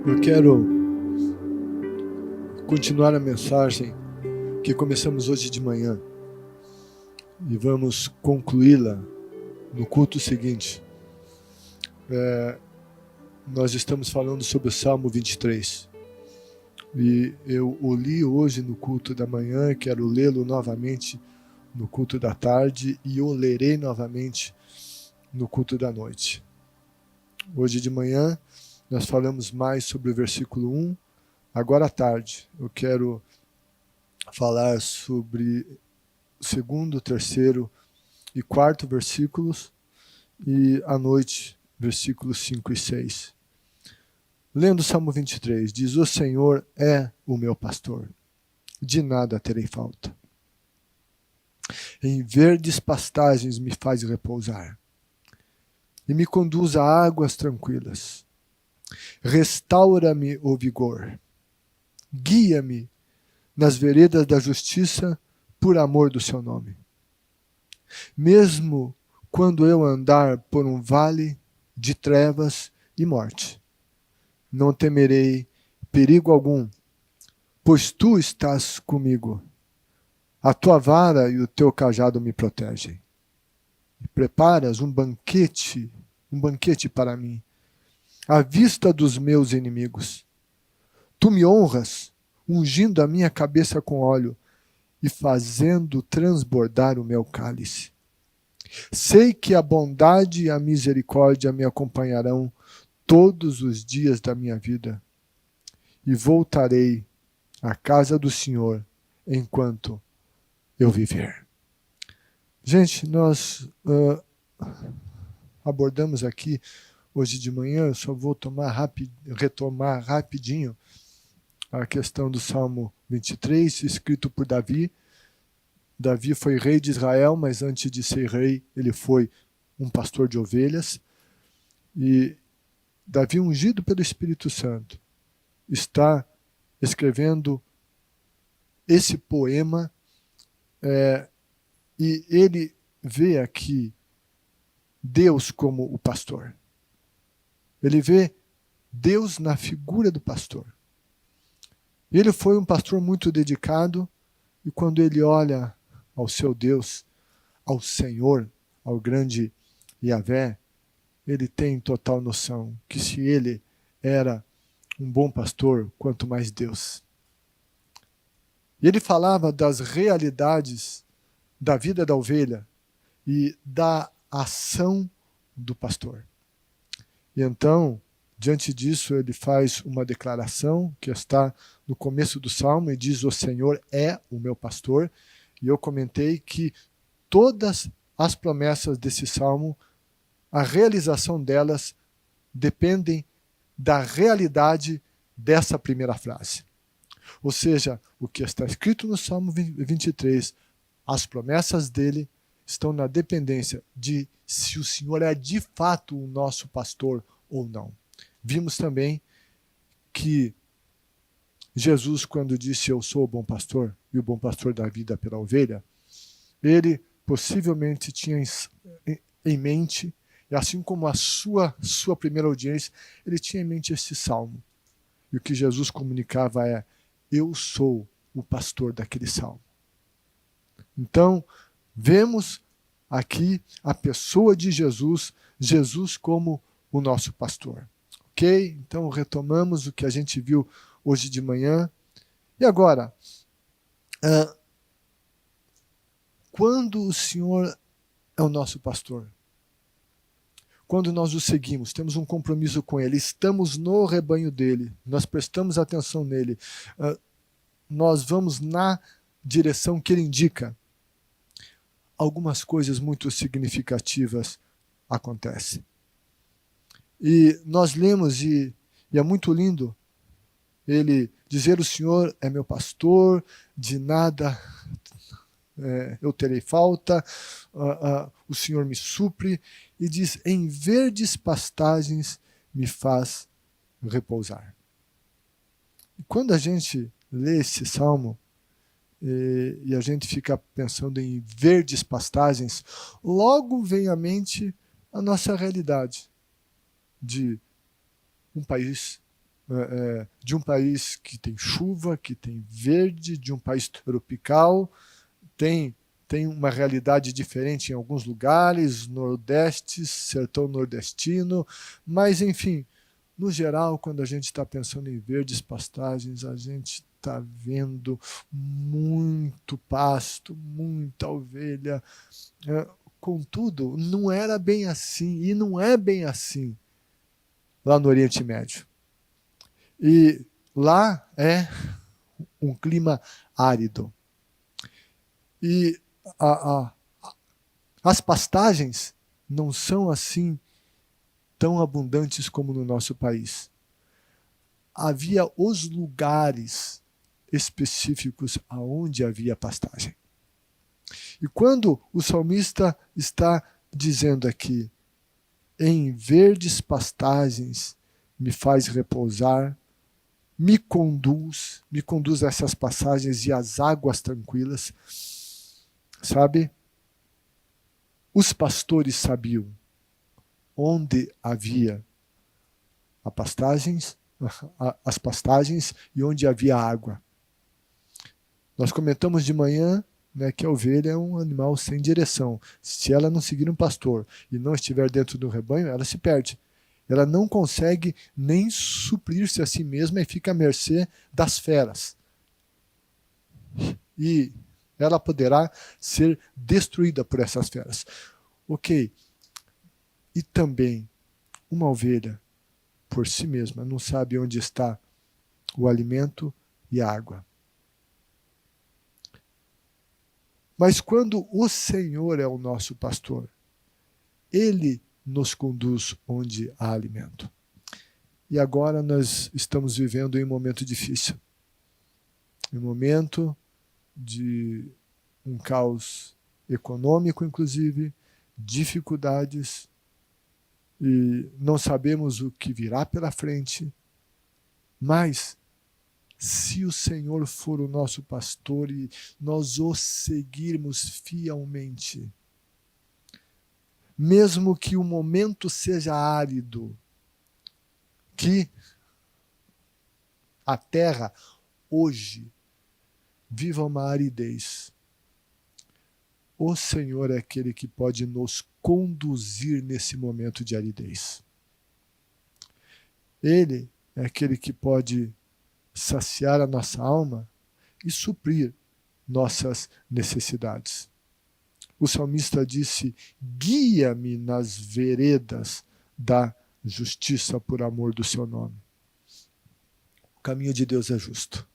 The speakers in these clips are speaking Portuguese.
Eu quero continuar a mensagem que começamos hoje de manhã e vamos concluí-la no culto seguinte. Nós estamos falando sobre o Salmo 23 e eu o li hoje no culto da manhã, quero lê-lo novamente no culto da tarde e o lerei novamente no culto da noite. Hoje de manhã nós falamos mais sobre o versículo 1. Agora à tarde eu quero falar sobre o segundo, terceiro e quarto versículos e à noite versículos 5 e 6. Lendo o Salmo 23, diz: O Senhor é o meu pastor, de nada terei falta. Em verdes pastagens me faz repousar e me conduz a águas tranquilas. Restaura-me o vigor. Guia-me nas veredas da justiça por amor do seu nome. Mesmo quando eu andar por um vale de trevas e morte, não temerei perigo algum, pois tu estás comigo. A tua vara e o teu cajado me protegem. E preparas um banquete para mim, à vista dos meus inimigos. Tu me honras, ungindo a minha cabeça com óleo e fazendo transbordar o meu cálice. Sei que a bondade e a misericórdia me acompanharão todos os dias da minha vida, e voltarei à casa do Senhor enquanto eu viver. Gente, nós abordamos aqui hoje de manhã, eu só vou retomar rapidinho a questão do Salmo 23, escrito por Davi. Davi foi rei de Israel, mas antes de ser rei, ele foi um pastor de ovelhas. E Davi, ungido pelo Espírito Santo, está escrevendo esse poema e ele vê aqui Deus como o pastor. Ele vê Deus na figura do pastor. Ele foi um pastor muito dedicado e quando ele olha ao seu Deus, ao Senhor, ao grande Yahvé, ele tem total noção que se ele era um bom pastor, quanto mais Deus. E ele falava das realidades da vida da ovelha e da ação do pastor. E então, diante disso, ele faz uma declaração que está no começo do Salmo e diz: O Senhor é o meu pastor. E eu comentei que todas as promessas desse Salmo, a realização delas dependem da realidade dessa primeira frase. Ou seja, o que está escrito no Salmo 23, as promessas dele estão na dependência de se o Senhor é de fato o nosso pastor ou não. Vimos também que Jesus, quando disse eu sou o bom pastor e o bom pastor dá vida pela ovelha, ele possivelmente tinha em mente, e assim como a sua primeira audiência, ele tinha em mente esse salmo. E o que Jesus comunicava é: eu sou o pastor daquele salmo. Então, vemos aqui a pessoa de Jesus, Jesus como o nosso pastor. Ok? Então, retomamos o que a gente viu hoje de manhã. E agora, quando o Senhor é o nosso pastor, quando nós o seguimos, temos um compromisso com Ele, estamos no rebanho dEle, nós prestamos atenção nele, nós vamos na direção que Ele indica, algumas coisas muito significativas acontecem. E nós lemos, e é muito lindo, ele dizer: o Senhor é meu pastor, de nada eu terei falta, o Senhor me supre, e diz: em verdes pastagens me faz repousar. E quando a gente lê esse salmo, e a gente fica pensando em verdes pastagens, logo vem à mente a nossa realidade de um país de um país que tem chuva, que tem verde, de um país tropical, tem uma realidade diferente em alguns lugares, nordeste, sertão nordestino, mas enfim, no geral, quando a gente está pensando em verdes pastagens, a gente está vendo muito pasto, muita ovelha. Contudo, não era bem assim, e não é bem assim lá no Oriente Médio. E lá é um clima árido. E as pastagens não são assim tão abundantes como no nosso país. Havia os lugares específicos aonde havia pastagem. E quando o salmista está dizendo aqui, em verdes pastagens me faz repousar, me conduz a essas passagens e às águas tranquilas, sabe? Os pastores sabiam onde havia as pastagens e onde havia água. Nós comentamos de manhã, né, que a ovelha é um animal sem direção. Se ela não seguir um pastor e não estiver dentro do rebanho, ela se perde. Ela não consegue nem suprir-se a si mesma e fica à mercê das feras. E ela poderá ser destruída por essas feras. Ok. E também, uma ovelha, por si mesma, não sabe onde está o alimento e a água. Mas quando o Senhor é o nosso pastor, Ele nos conduz onde há alimento. E agora nós estamos vivendo em um momento difícil. Um momento de um caos econômico, inclusive, dificuldades, e não sabemos o que virá pela frente, mas se o Senhor for o nosso pastor e nós o seguirmos fielmente, mesmo que o momento seja árido, que a terra hoje viva uma aridez, o Senhor é aquele que pode nos conduzir nesse momento de aridez. Ele é aquele que pode saciar a nossa alma e suprir nossas necessidades. O salmista disse, guia-me nas veredas da justiça por amor do seu nome. O caminho de Deus é justo.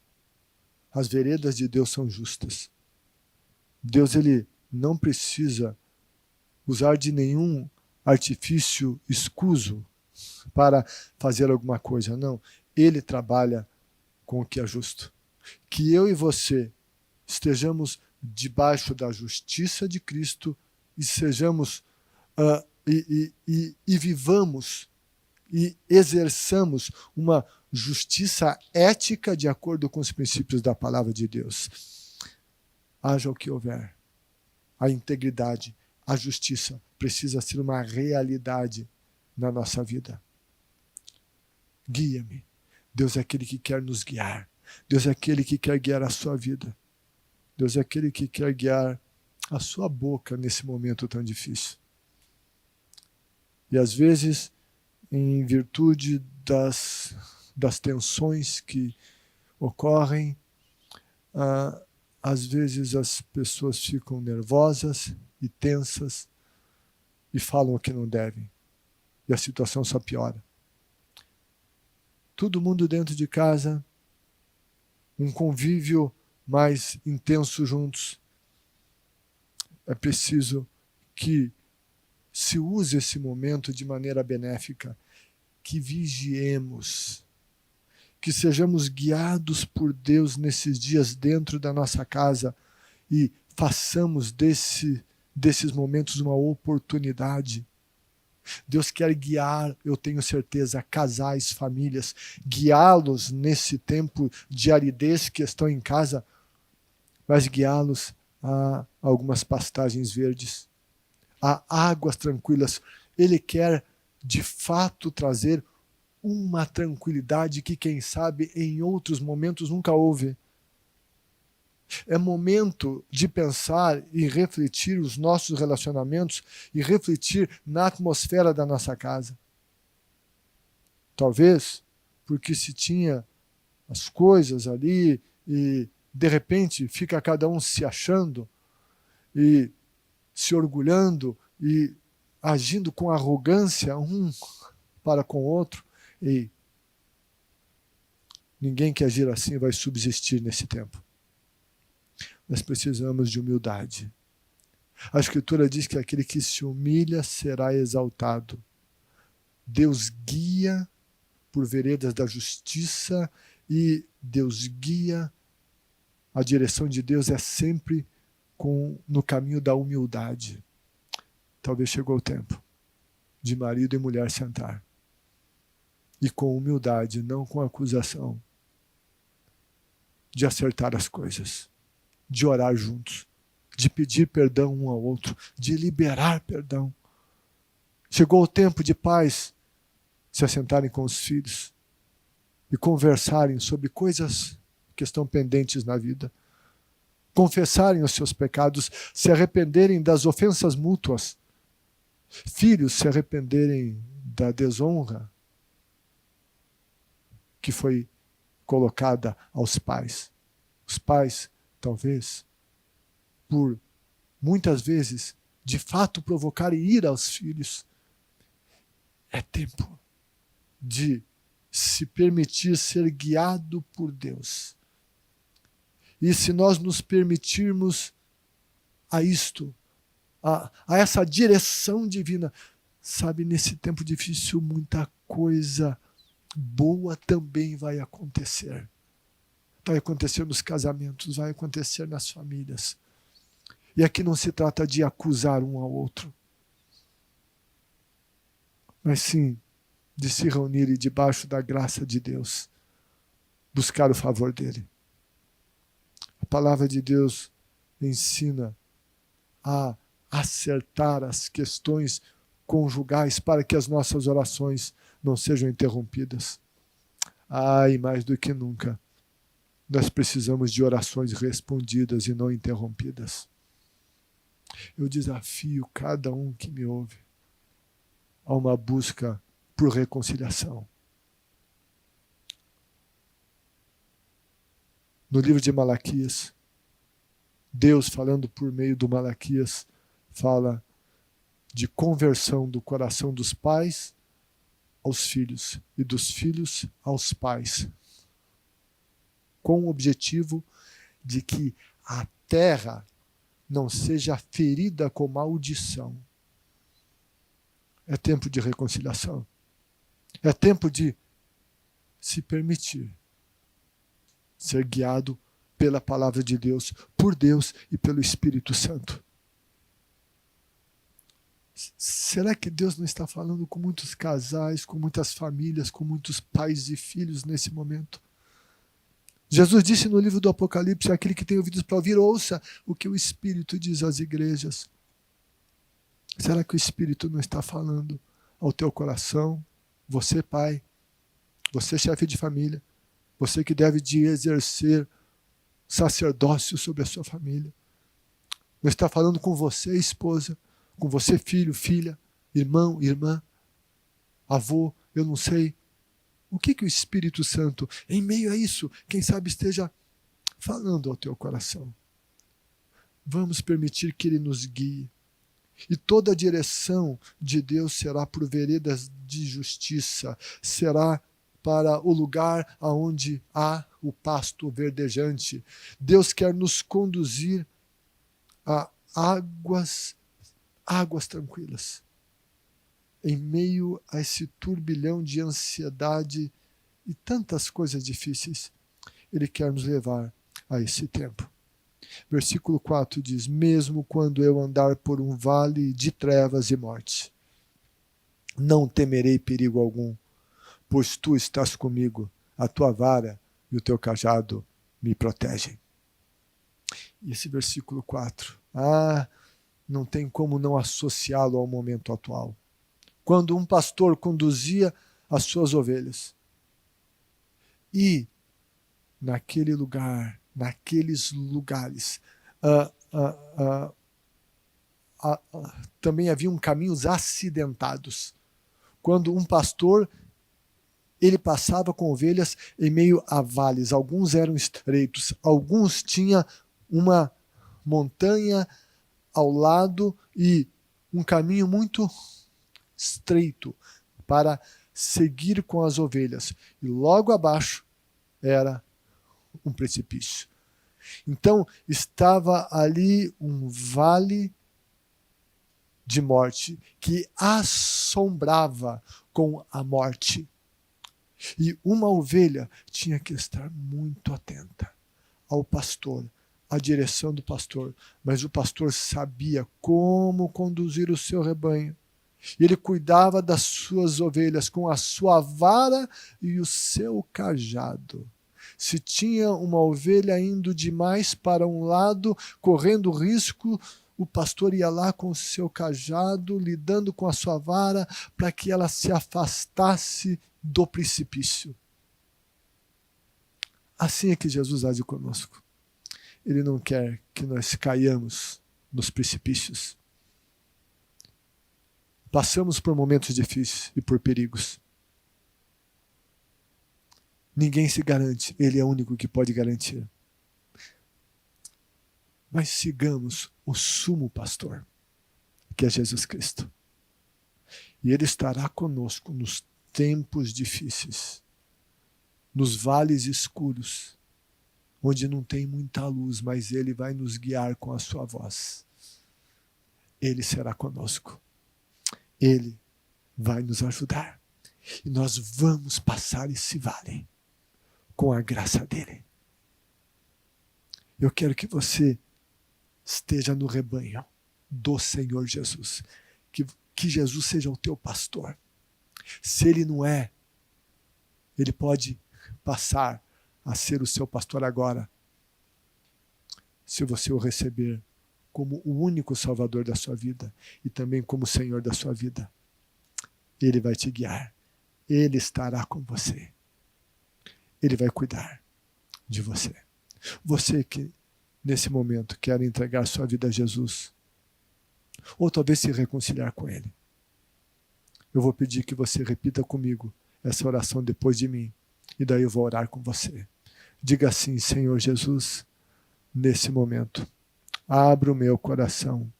As veredas de Deus são justas. Deus, ele não precisa usar de nenhum artifício escuso para fazer alguma coisa, não. Ele trabalha com o que é justo. Que eu e você estejamos debaixo da justiça de Cristo e sejamos e vivamos e exerçamos uma justiça ética de acordo com os princípios da palavra de Deus. Haja o que houver, a integridade, a justiça precisa ser uma realidade na nossa vida. Guia-me. Deus é aquele que quer nos guiar. Deus é aquele que quer guiar a sua vida. Deus é aquele que quer guiar a sua boca nesse momento tão difícil. E às vezes, em virtude das tensões que ocorrem, às vezes as pessoas ficam nervosas e tensas e falam o que não devem. E a situação só piora. Todo mundo dentro de casa, um convívio mais intenso juntos. É preciso que se use esse momento de maneira benéfica, que vigiemos, que sejamos guiados por Deus nesses dias dentro da nossa casa e façamos desses momentos uma oportunidade. Deus quer guiar, eu tenho certeza, casais, famílias, guiá-los nesse tempo de aridez que estão em casa, mas guiá-los a algumas pastagens verdes, a águas tranquilas. Ele quer, de fato, trazer uma tranquilidade que, quem sabe, em outros momentos nunca houve. É momento de pensar e refletir os nossos relacionamentos e refletir na atmosfera da nossa casa. Talvez porque se tinha as coisas ali e, de repente, fica cada um se achando e se orgulhando e agindo com arrogância um para com o outro. E ninguém que agir assim vai subsistir nesse tempo. Nós precisamos de humildade. A Escritura diz que aquele que se humilha será exaltado. Deus guia por veredas da justiça e Deus guia. A direção de Deus é sempre no caminho da humildade. Talvez chegou o tempo de marido e mulher sentar. E com humildade, não com acusação, de acertar as coisas, de orar juntos, de pedir perdão um ao outro, de liberar perdão. Chegou o tempo de pais se assentarem com os filhos e conversarem sobre coisas que estão pendentes na vida, confessarem os seus pecados, se arrependerem das ofensas mútuas, filhos se arrependerem da desonra que foi colocada aos pais. Os pais, talvez, por muitas vezes, de fato provocarem ira aos filhos. É tempo de se permitir ser guiado por Deus. E se nós nos permitirmos a isto, a essa direção divina, sabe, nesse tempo difícil, muita coisa boa também vai acontecer. Vai acontecer nos casamentos, vai acontecer nas famílias. E aqui não se trata de acusar um ao outro, mas sim de se reunir debaixo da graça de Deus, buscar o favor dele. A palavra de Deus ensina a acertar as questões conjugais para que as nossas orações não sejam interrompidas. E mais do que nunca, nós precisamos de orações respondidas e não interrompidas. Eu desafio cada um que me ouve a uma busca por reconciliação. No livro de Malaquias, Deus, falando por meio do Malaquias, fala de conversão do coração dos pais aos filhos e dos filhos aos pais, com o objetivo de que a terra não seja ferida com maldição. É tempo de reconciliação. É tempo de se permitir ser guiado pela palavra de Deus, por Deus e pelo Espírito Santo. Será que Deus não está falando com muitos casais, com muitas famílias, com muitos pais e filhos nesse momento? Jesus disse no livro do Apocalipse: aquele que tem ouvidos para ouvir, ouça o que o Espírito diz às igrejas. Será que o Espírito não está falando ao teu coração? Você, pai, você, chefe de família, você que deve de exercer sacerdócio sobre a sua família. Não está falando com você, esposa, com você, filho, filha, irmão, irmã, avô, eu não sei. O que o Espírito Santo, em meio a isso, quem sabe esteja falando ao teu coração? Vamos permitir que Ele nos guie. E toda a direção de Deus será por veredas de justiça, será para o lugar aonde há o pasto verdejante. Deus quer nos conduzir a águas tranquilas. Em meio a esse turbilhão de ansiedade e tantas coisas difíceis, Ele quer nos levar a esse tempo. Versículo 4 diz: mesmo quando eu andar por um vale de trevas e morte, não temerei perigo algum, pois tu estás comigo, a tua vara e o teu cajado me protegem. E esse versículo 4, não tem como não associá-lo ao momento atual. Quando um pastor conduzia as suas ovelhas. E naquele lugar, naqueles lugares, também haviam caminhos acidentados. Quando um pastor, ele passava com ovelhas em meio a vales, alguns eram estreitos, alguns tinham uma montanha ao lado e um caminho muito estreito para seguir com as ovelhas. E logo abaixo era um precipício. Então estava ali um vale de morte que assombrava com a morte. E uma ovelha tinha que estar muito atenta ao pastor, à direção do pastor, mas o pastor sabia como conduzir o seu rebanho. E ele cuidava das suas ovelhas com a sua vara e o seu cajado. Se tinha uma ovelha indo demais para um lado, correndo risco, o pastor ia lá com o seu cajado, lidando com a sua vara, para que ela se afastasse do precipício. Assim é que Jesus age conosco. Ele não quer que nós caiamos nos precipícios. Passamos por momentos difíceis e por perigos. Ninguém se garante, Ele é o único que pode garantir. Mas sigamos o sumo pastor, que é Jesus Cristo. E Ele estará conosco nos tempos difíceis, nos vales escuros, onde não tem muita luz, mas Ele vai nos guiar com a sua voz. Ele será conosco. Ele vai nos ajudar. E nós vamos passar esse vale com a graça dele. Eu quero que você esteja no rebanho do Senhor Jesus. Que Jesus seja o teu pastor. Se ele não é, ele pode passar a ser o seu pastor agora, se você o receber como o único Salvador da sua vida e também como Senhor da sua vida. Ele vai te guiar. Ele estará com você. Ele vai cuidar de você. Você que nesse momento quer entregar sua vida a Jesus, ou talvez se reconciliar com Ele, eu vou pedir que você repita comigo essa oração depois de mim, e daí eu vou orar com você. Diga assim: Senhor Jesus, nesse momento, abro o meu coração,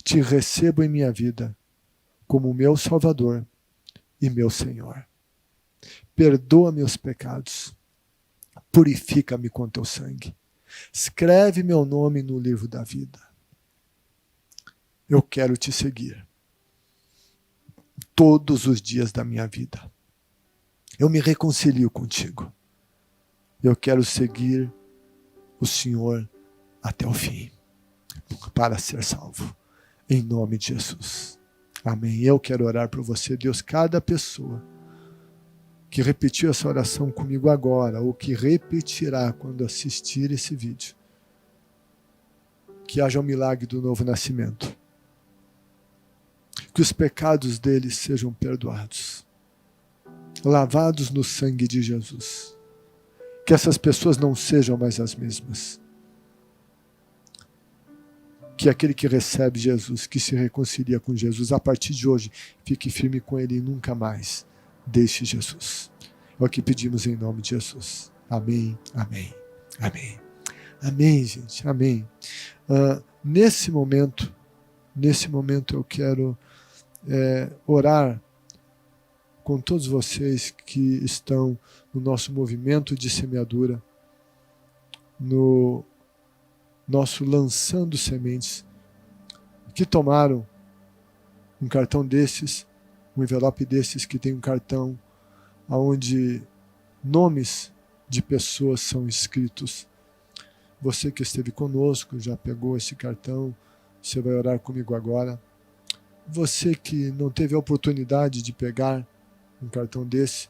te recebo em minha vida como meu Salvador e meu Senhor. Perdoa meus pecados, purifica-me com teu sangue, escreve meu nome no livro da vida. Eu quero te seguir todos os dias da minha vida. Eu me reconcilio contigo. Eu quero seguir o Senhor até o fim, para ser salvo. Em nome de Jesus. Amém. Eu quero orar por você, Deus, cada pessoa que repetiu essa oração comigo agora, ou que repetirá quando assistir esse vídeo, que haja um milagre do novo nascimento. Que os pecados deles sejam perdoados, lavados no sangue de Jesus. Que essas pessoas não sejam mais as mesmas. Que aquele que recebe Jesus, que se reconcilia com Jesus, a partir de hoje, fique firme com Ele e nunca mais deixe Jesus. É o que pedimos em nome de Jesus. Amém, amém, amém. Amém, gente, amém. Nesse momento eu quero orar com todos vocês que estão no nosso movimento de semeadura, no nosso lançando sementes, que tomaram um cartão desses, um envelope desses que tem um cartão onde nomes de pessoas são escritos. Você que esteve conosco, já pegou esse cartão, você vai orar comigo agora. Você que não teve a oportunidade de pegar um cartão desse,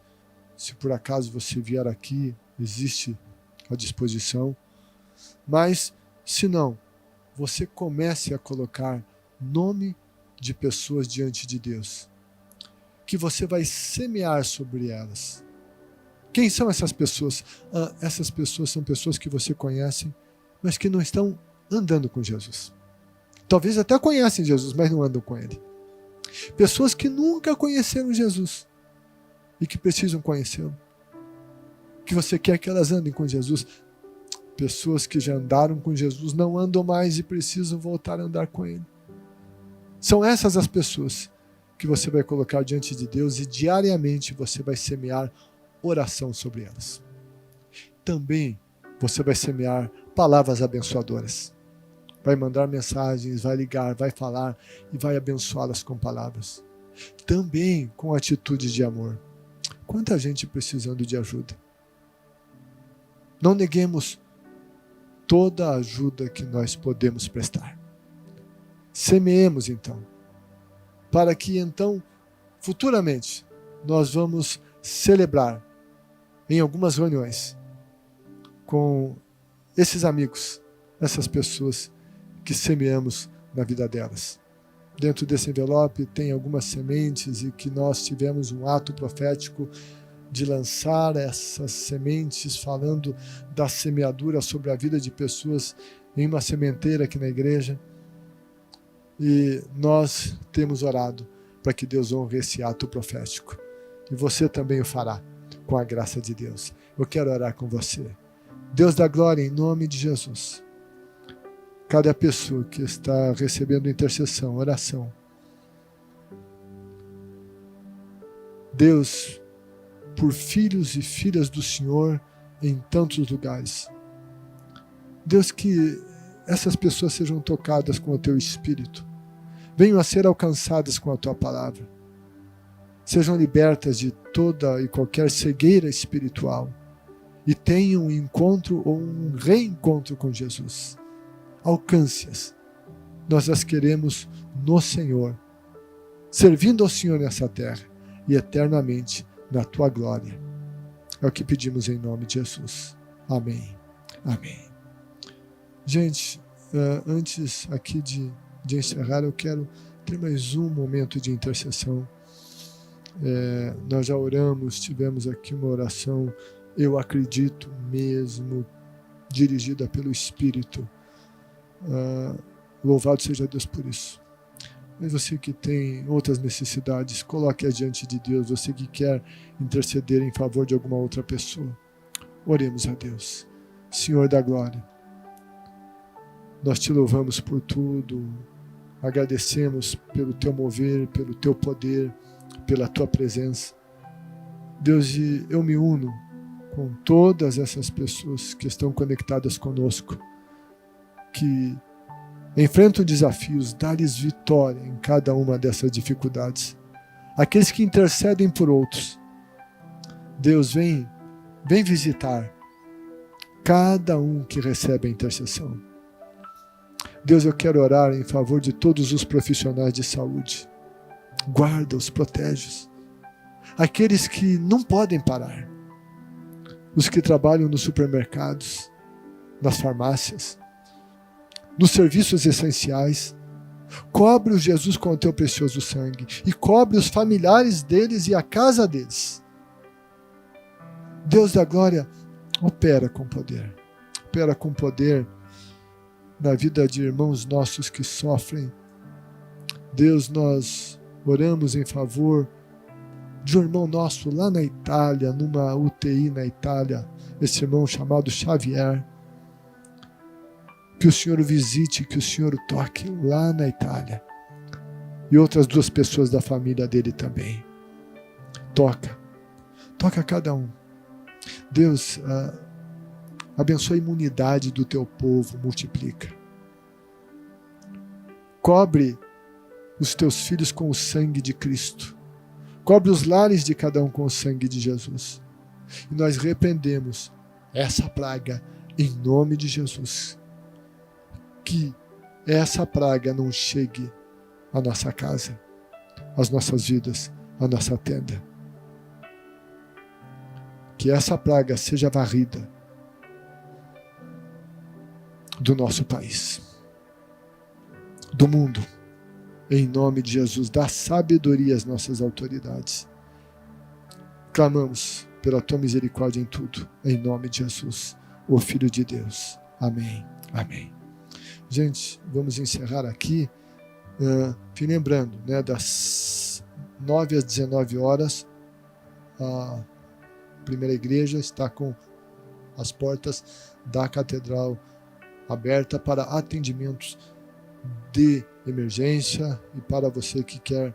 se por acaso você vier aqui, existe à disposição. Mas, se não, você comece a colocar nome de pessoas diante de Deus, que você vai semear sobre elas. Quem são essas pessoas? Essas pessoas são pessoas que você conhece, mas que não estão andando com Jesus. Talvez até conhecem Jesus, mas não andam com Ele. Pessoas que nunca conheceram Jesus e que precisam conhecê-lo. Que você quer que elas andem com Jesus. Pessoas que já andaram com Jesus não andam mais e precisam voltar a andar com Ele. São essas as pessoas que você vai colocar diante de Deus e diariamente você vai semear oração sobre elas. Também você vai semear palavras abençoadoras. Vai mandar mensagens, vai ligar, vai falar e vai abençoá-las com palavras. Também com atitudes de amor. Quanta gente precisando de ajuda. Não neguemos toda a ajuda que nós podemos prestar. Semeemos então, para que então, futuramente, nós vamos celebrar em algumas reuniões com esses amigos, essas pessoas que semeamos na vida delas. Dentro desse envelope tem algumas sementes e que nós tivemos um ato profético de lançar essas sementes, falando da semeadura sobre a vida de pessoas em uma sementeira aqui na igreja. E nós temos orado para que Deus honre esse ato profético. E você também o fará, com a graça de Deus. Eu quero orar com você. Deus da glória, em nome de Jesus. Cada pessoa que está recebendo intercessão, oração. Deus, por filhos e filhas do Senhor em tantos lugares. Deus, que essas pessoas sejam tocadas com o Teu Espírito. Venham a ser alcançadas com a Tua palavra. Sejam libertas de toda e qualquer cegueira espiritual. E tenham um encontro ou um reencontro com Jesus. Alcance-as. Nós as queremos no Senhor, servindo ao Senhor nessa terra e eternamente na Tua glória. É o que pedimos em nome de Jesus. Amém. Amém. Gente, antes aqui de encerrar, eu quero ter mais um momento de intercessão. Nós já oramos, tivemos aqui uma oração, eu acredito mesmo, dirigida pelo Espírito. Louvado seja Deus por isso. Mas você que tem outras necessidades, coloque adiante de Deus. Você que quer interceder em favor de alguma outra pessoa, oremos a Deus. Senhor da glória, nós te louvamos por tudo, agradecemos pelo teu mover, pelo teu poder, pela tua presença. Deus, e eu me uno com todas essas pessoas que estão conectadas conosco, que enfrentam desafios, dá-lhes vitória em cada uma dessas dificuldades. Aqueles que intercedem por outros, Deus, vem visitar cada um que recebe a intercessão. Deus, eu quero orar em favor de todos os profissionais de saúde. Guarda-os, protege-os. Aqueles que não podem parar. Os que trabalham nos supermercados, nas farmácias, nos serviços essenciais. Cobre-os, Jesus, com o teu precioso sangue. E cobre os familiares deles e a casa deles. Deus da glória, opera com poder. Opera com poder na vida de irmãos nossos que sofrem. Deus, nós oramos em favor de um irmão nosso lá na Itália, numa UTI na Itália, esse irmão chamado Xavier. Que o Senhor o visite, que o Senhor o toque lá na Itália. E outras 2 pessoas da família dele também. Toca cada um. Deus, abençoa a imunidade do teu povo, multiplica. Cobre os teus filhos com o sangue de Cristo. Cobre os lares de cada um com o sangue de Jesus. E nós repreendemos essa praga em nome de Jesus. Que essa praga não chegue à nossa casa, às nossas vidas, à nossa tenda. Que essa praga seja varrida do nosso país, do mundo, Em nome de Jesus, dá sabedoria às nossas autoridades. Clamamos pela tua misericórdia em tudo, em nome de Jesus, o Filho de Deus. Amém. Amém. Gente, vamos encerrar aqui. Lembrando, né, das 9 às 19 horas, a primeira igreja está com as portas da catedral aberta para atendimentos de emergência e para você que quer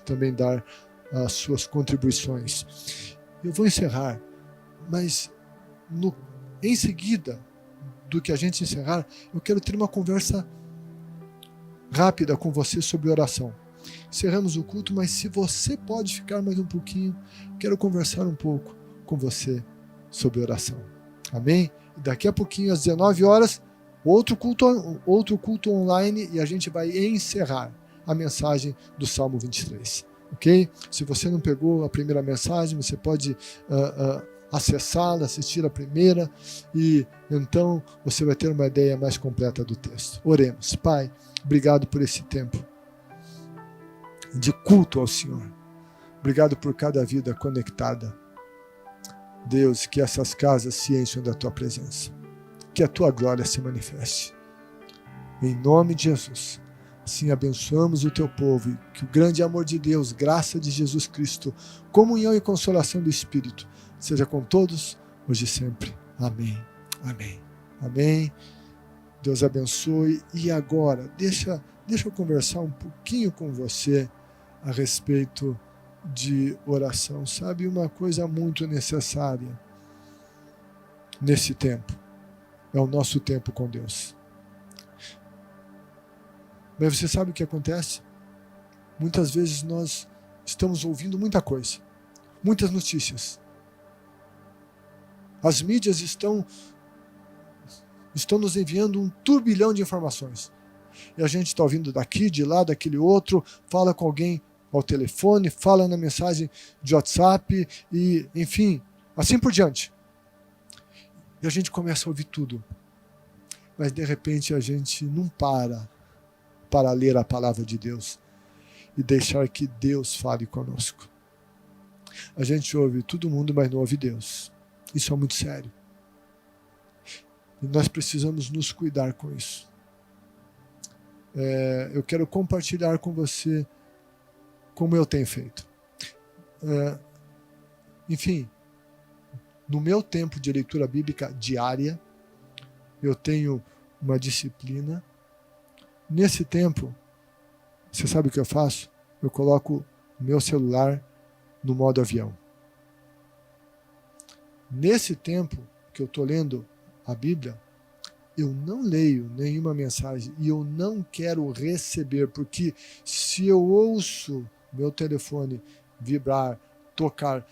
também dar as suas contribuições. Eu vou encerrar, mas em seguida do que a gente encerrar, eu quero ter uma conversa rápida com você sobre oração. Encerramos o culto, mas se você pode ficar mais um pouquinho, quero conversar um pouco com você sobre oração. Amém? E daqui a pouquinho, às 19 horas, outro culto online e a gente vai encerrar a mensagem do Salmo 23. Ok? Se você não pegou a primeira mensagem, você pode acessá-la, assistir a primeira e então você vai ter uma ideia mais completa do texto. Oremos. Pai, obrigado por esse tempo de culto ao Senhor. Obrigado por cada vida conectada. Deus, que essas casas se encham da tua presença. Que a tua glória se manifeste. Em nome de Jesus. Assim abençoamos o teu povo e que o grande amor de Deus, graça de Jesus Cristo, comunhão e consolação do Espírito seja com todos, hoje e sempre. Amém. Amém. Amém. Deus abençoe. E agora, deixa eu conversar um pouquinho com você a respeito de oração. Sabe, uma coisa muito necessária nesse tempo é o nosso tempo com Deus. Mas você sabe o que acontece? Muitas vezes nós estamos ouvindo muita coisa, muitas notícias. As mídias estão nos enviando um turbilhão de informações. E a gente está ouvindo daqui, de lá, daquele outro, fala com alguém ao telefone, fala na mensagem de WhatsApp, e enfim, assim por diante. E a gente começa a ouvir tudo. Mas de repente a gente não para ler a palavra de Deus e deixar que Deus fale conosco. A gente ouve todo mundo, mas não ouve Deus. Isso é muito sério. E nós precisamos nos cuidar com isso. Eu quero compartilhar com você como eu tenho feito. Enfim, no meu tempo de leitura bíblica diária, eu tenho uma disciplina. Nesse tempo, você sabe o que eu faço? Eu coloco o meu celular no modo avião. Nesse tempo que eu estou lendo a Bíblia, eu não leio nenhuma mensagem e eu não quero receber, porque se eu ouço meu telefone vibrar, tocar,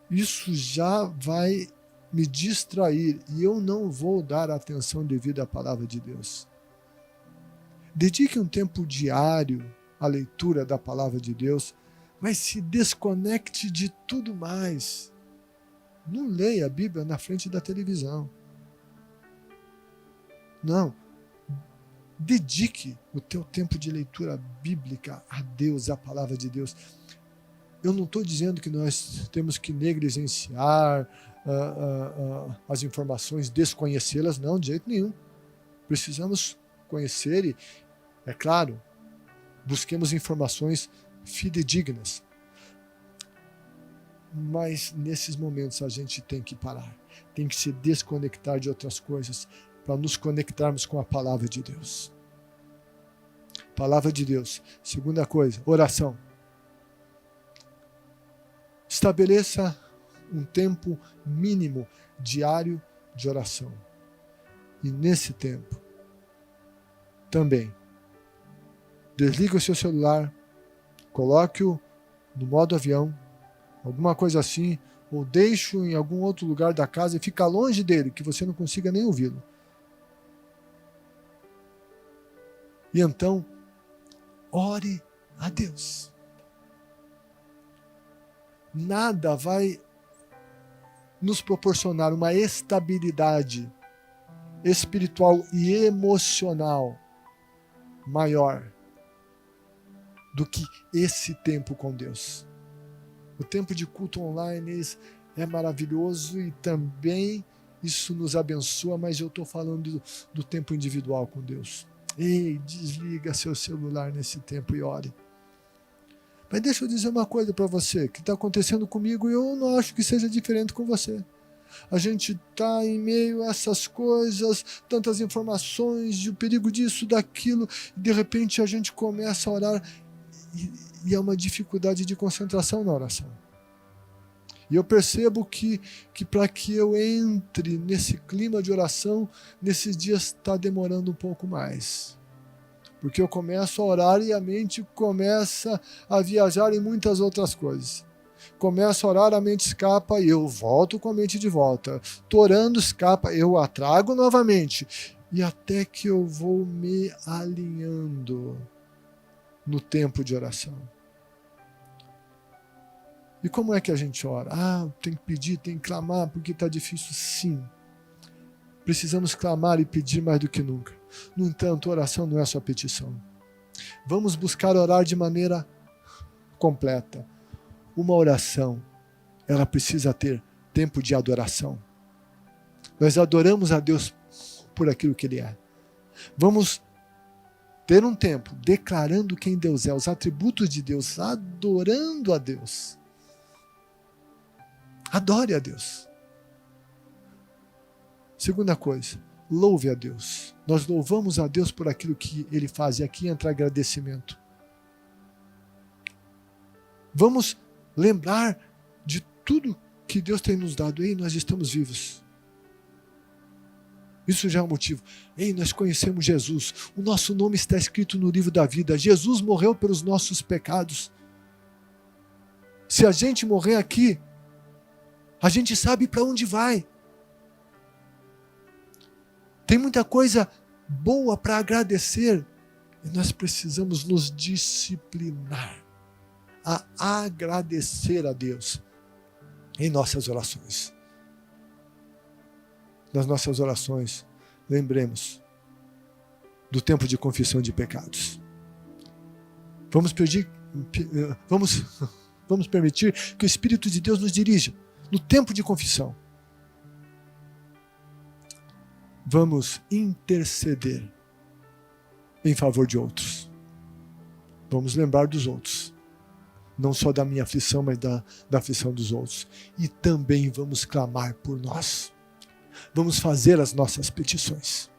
isso já vai me distrair e eu não vou dar atenção devida à palavra de Deus. Dedique um tempo diário à leitura da palavra de Deus, mas se desconecte de tudo mais. Não leia a Bíblia na frente da televisão. Não. Dedique o teu tempo de leitura bíblica a Deus, à palavra de Deus. Eu não estou dizendo que nós temos que negligenciar as informações, desconhecê-las, não, de jeito nenhum. Precisamos conhecer e, é claro, busquemos informações fidedignas. Mas nesses momentos a gente tem que parar, tem que se desconectar de outras coisas para nos conectarmos com a palavra de Deus. Palavra de Deus. Segunda coisa, oração. Estabeleça um tempo mínimo diário de oração. E nesse tempo, também, desliga o seu celular, coloque-o no modo avião, alguma coisa assim, ou deixe-o em algum outro lugar da casa e fica longe dele, que você não consiga nem ouvi-lo. E então, ore a Deus. Nada vai nos proporcionar uma estabilidade espiritual e emocional maior do que esse tempo com Deus. O tempo de culto online é maravilhoso e também isso nos abençoa, mas eu estou falando do tempo individual com Deus. Ei, desliga seu celular nesse tempo e ore. Mas deixa eu dizer uma coisa para você, que está acontecendo comigo e eu não acho que seja diferente com você. A gente está em meio a essas coisas, tantas informações, e o perigo disso, daquilo, e de repente a gente começa a orar e é uma dificuldade de concentração na oração. E eu percebo que para que eu entre nesse clima de oração, nesses dias está demorando um pouco mais. Porque eu começo a orar e a mente começa a viajar em muitas outras coisas. Começo a orar, a mente escapa e eu volto com a mente de volta. Estou orando, escapa, eu a trago novamente. E até que eu vou me alinhando no tempo de oração. E como é que a gente ora? Tem que pedir, tem que clamar porque está difícil. Sim. Precisamos clamar e pedir mais do que nunca. No entanto, oração não é só petição. Vamos buscar orar de maneira completa. Uma oração, ela precisa ter tempo de adoração. Nós adoramos a Deus por aquilo que Ele é. Vamos ter um tempo declarando quem Deus é, os atributos de Deus, adorando a Deus. Adore a Deus. Segunda coisa, louve a Deus. Nós louvamos a Deus por aquilo que Ele faz, e aqui entra agradecimento. Vamos lembrar de tudo que Deus tem nos dado. Ei, nós estamos vivos. Isso já é um motivo. Ei, nós conhecemos Jesus. O nosso nome está escrito no livro da vida. Jesus morreu pelos nossos pecados. Se a gente morrer aqui, a gente sabe para onde vai. Tem muita coisa boa para agradecer. E nós precisamos nos disciplinar a agradecer a Deus em nossas orações. Nas nossas orações, lembremos do tempo de confissão de pecados. Vamos permitir que o Espírito de Deus nos dirija no tempo de confissão. Vamos interceder em favor de outros. Vamos lembrar dos outros. Não só da minha aflição, mas da aflição dos outros. E também vamos clamar por nós. Vamos fazer as nossas petições.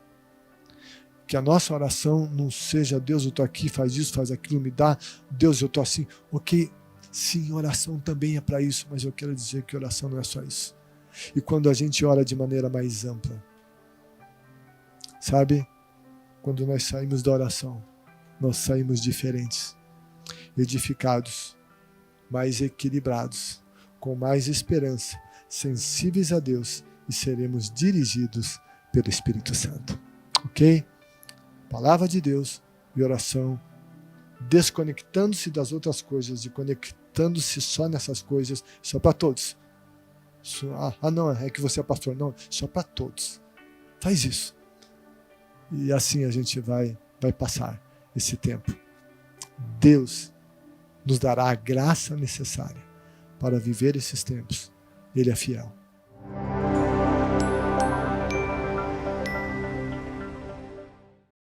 Que a nossa oração não seja, Deus, eu estou aqui, faz isso, faz aquilo, me dá. Deus, eu estou assim. Ok, sim, oração também é para isso, mas eu quero dizer que oração não é só isso. E quando a gente ora de maneira mais ampla, sabe? Quando nós saímos da oração, nós saímos diferentes, edificados, mais equilibrados, com mais esperança, sensíveis a Deus e seremos dirigidos pelo Espírito Santo. Ok? Palavra de Deus e oração, desconectando-se das outras coisas e conectando-se só nessas coisas, só para todos. Não, é que você é pastor. Não, só para todos. Faz isso. E assim a gente vai passar esse tempo. Deus nos dará a graça necessária para viver esses tempos. Ele é fiel.